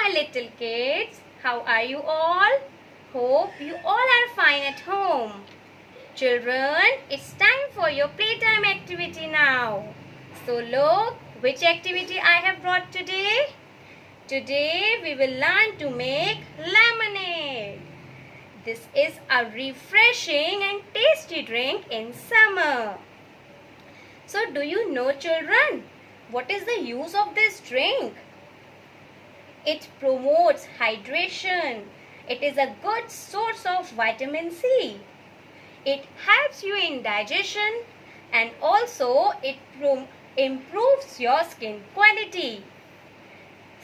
my little kids. How are you all? Hope you all are fine at home. Children, it's time for your playtime activity now. So look, which activity I have brought today? Today we will learn to make lemonade. This is a refreshing and tasty drink in summer. So do you know, children, what is the use of this drink? It promotes hydration. It is a good source of vitamin C. It helps you in digestion and also it improves your skin quality.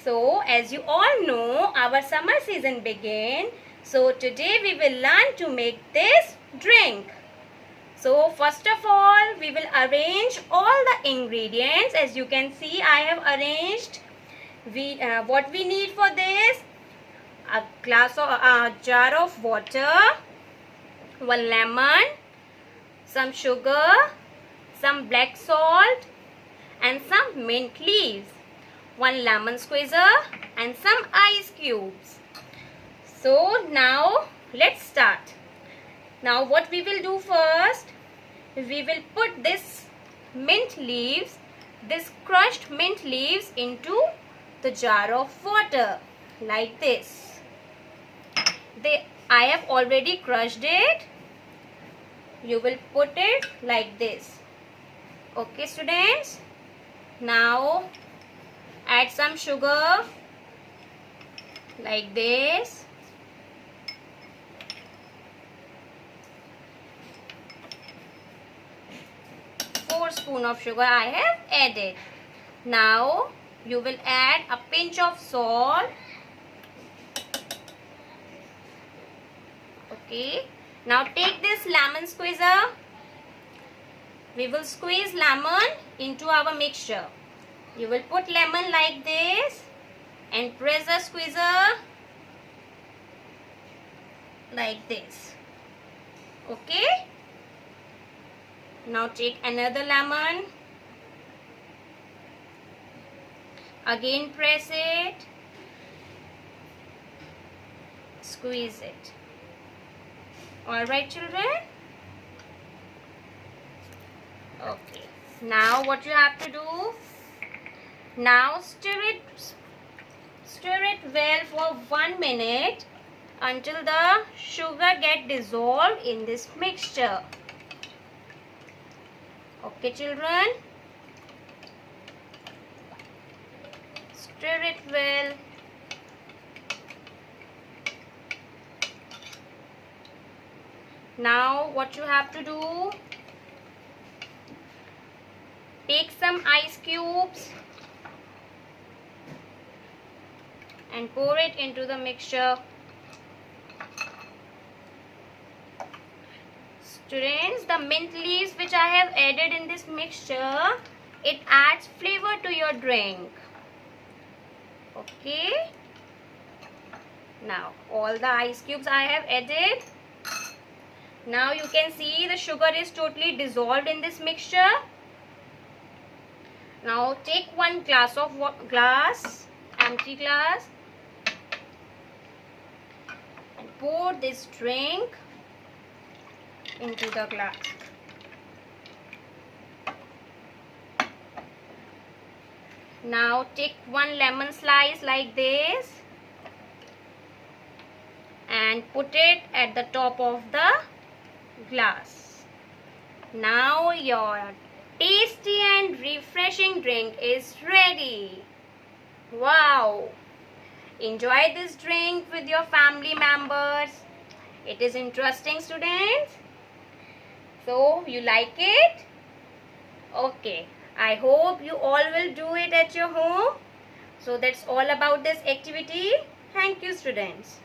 So as you all know, our summer season begins. So today we will learn to make this drink. So first of all, we will arrange all the ingredients. As you can see, I have arranged what we need for this: a jar of water, 1 lemon, some sugar, some black salt, and some mint leaves, 1 lemon squeezer, and some ice cubes. So now let's start. Now what we will do first, we will put this crushed mint leaves into the jar of water like this. I have already crushed it. You will put it like this. Okay, students. Now add some sugar like this. Four spoons of sugar I have added. Now you will add a pinch of salt. Okay. Now take this lemon squeezer. We will squeeze lemon into our mixture. You will put lemon like this and press the squeezer like this. Okay. Now take another lemon. Again press it. Squeeze it. Alright, children. Okay. Now what you have to do? Now stir it well for 1 minute until the sugar get dissolved in this mixture. Okay, children. Stir it well. Now what you have to do, take some ice cubes and pour it into the mixture. Students, the mint leaves which I have added in this mixture, it adds flavor to your drink. Okay. Now all the ice cubes I have added. Now you can see the sugar is totally dissolved in this mixture. Now take 1 glass of empty glass, and pour this drink into the glass. Now take 1 lemon slice like this and put it at the top of the glass. Now your tasty and refreshing drink is ready. Wow! Enjoy this drink with your family members. It is interesting, students. So you like it? Okay. I hope you all will do it at your home. So that's all about this activity. Thank you, students.